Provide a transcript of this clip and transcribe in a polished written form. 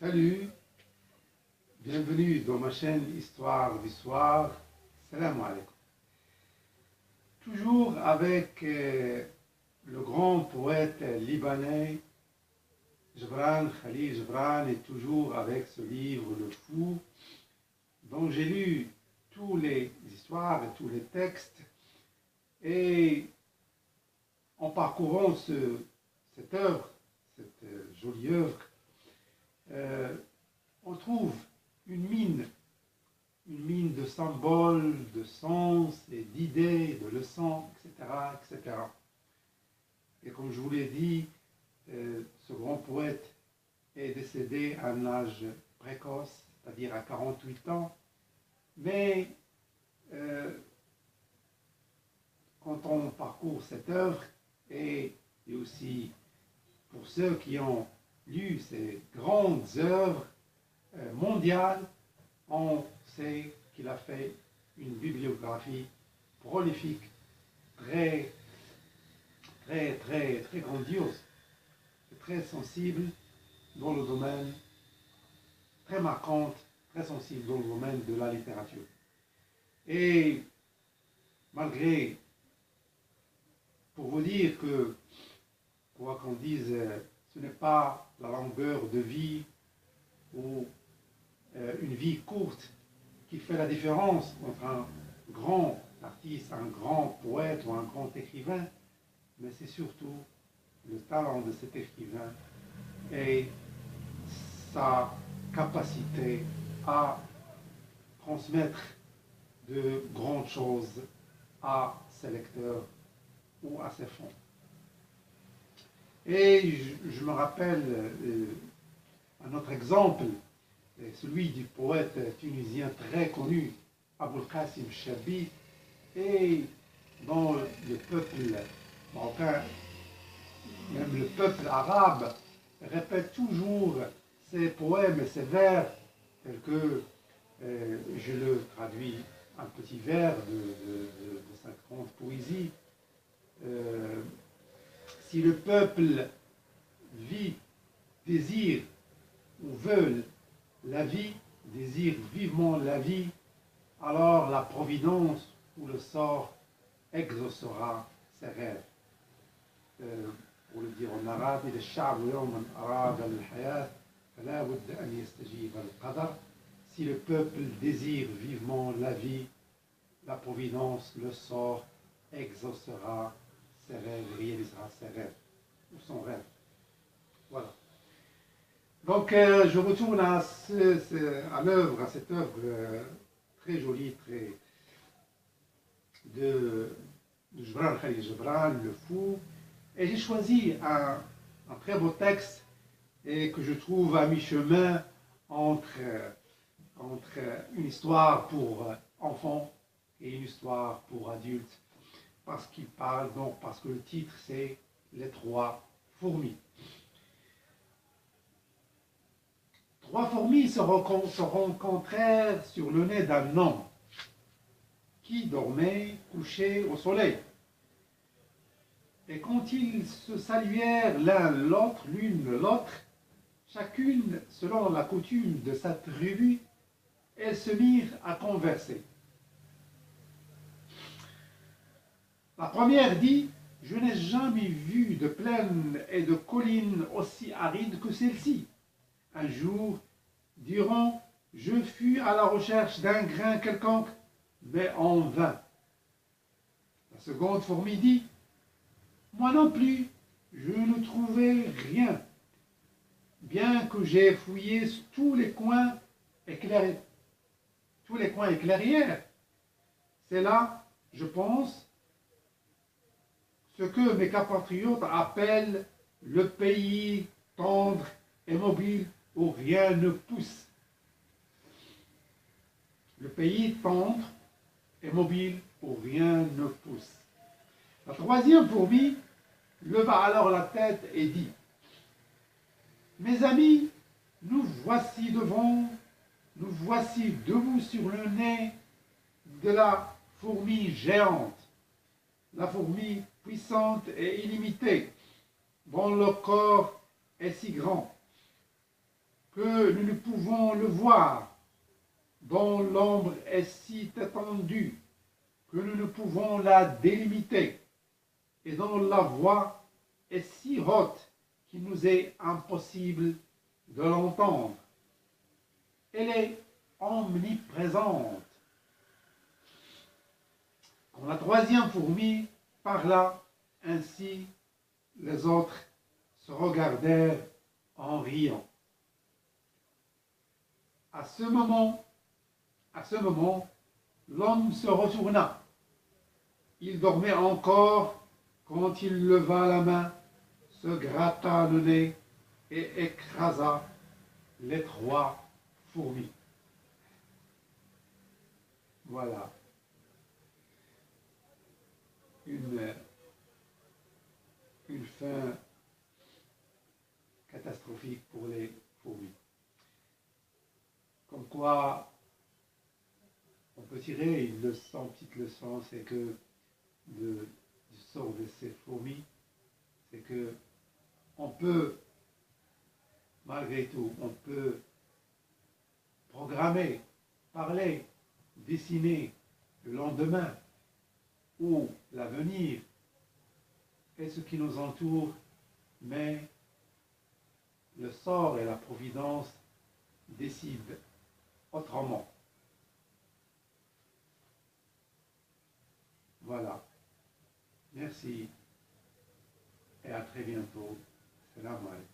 Salut, bienvenue dans ma chaîne Histoire du soir. Salam alaikum. Toujours avec le grand poète libanais Khalil Gibran, et toujours avec ce livre Le Fou, dont j'ai lu toutes les histoires et tous les textes. Et en parcourant cette œuvre, cette jolie œuvre, on trouve une mine de symboles, de sens et d'idées, de leçons, etc., etc. Et comme je vous l'ai dit, ce grand poète est décédé à un âge précoce, c'est-à-dire à 48 ans. Mais quand on parcourt cette œuvre, et aussi pour ceux qui ont lu ces grandes œuvres mondiales, on sait qu'il a fait une bibliographie prolifique, très grandiose, très sensible dans le domaine, très marquante, très sensible dans le domaine de la littérature. Et malgré, pour vous dire que, quoi qu'on dise, ce n'est pas la longueur de vie ou une vie courte qui fait la différence entre un grand artiste, un grand poète ou un grand écrivain, mais c'est surtout le talent de cet écrivain et sa capacité à transmettre de grandes choses à ses lecteurs ou à ses fans. Et je me rappelle un autre exemple, celui du poète tunisien très connu, Aboul Qasim Chabi, et dont le peuple marocain, même le peuple arabe, répète toujours ses poèmes et ses vers, tels que, je le traduis, un petit vers de sa grande poésie. Si le peuple vit, désire ou veut la vie, désire vivement la vie, alors la providence ou le sort exaucera ses rêves. Pour le dire en arabe, si le peuple désire vivement la vie, la providence, le sort exaucera ses rêves, réalisera ses rêves, ou son rêve. Voilà. Donc, je retourne à l'œuvre, à cette œuvre très jolie, de Khalil Gibran, Le Fou. Et j'ai choisi un très beau texte et que je trouve à mi-chemin entre une histoire pour enfants et une histoire pour adultes, parce que le titre c'est Les Trois Fourmis. Trois fourmis se rencontrèrent sur le nez d'un homme qui dormait couché au soleil. Et quand ils se saluèrent l'une l'autre, chacune selon la coutume de sa tribu, elles se mirent à converser. La première dit: « Je n'ai jamais vu de plaine et de collines aussi arides que celle-ci. Un jour, durant, je fus à la recherche d'un grain quelconque, mais en vain. » La seconde fourmi dit: « Moi non plus, je ne trouvais rien, bien que j'ai fouillé tous les coins et clairières. C'est là, je pense, ce que mes compatriotes appellent le pays tendre et mobile où rien ne pousse. » Le pays tendre et mobile où rien ne pousse. La troisième fourmi leva alors la tête et dit: « Mes amis, nous voici debout sur le nez de la fourmi géante, la fourmi puissante et illimitée, dont le corps est si grand. que nous ne pouvons le voir, dont l'ombre est si étendue que nous ne pouvons la délimiter, et dont la voix est si haute qu'il nous est impossible de l'entendre. Elle est omniprésente. Quand la troisième fourmi parla ainsi, les autres se regardèrent en riant. À ce moment, l'homme se retourna. Il dormait encore quand il leva la main, se gratta le nez et écrasa les trois fourmis. Voilà une fin catastrophique pour les fourmis. Comme quoi, on peut tirer une petite leçon, c'est que du sort de ces fourmis, c'est que on peut, malgré tout, on peut programmer, parler, dessiner le lendemain ou l'avenir et ce qui nous entoure, mais le sort et la providence décident autrement. Voilà. Merci et à très bientôt. Salam alaikum.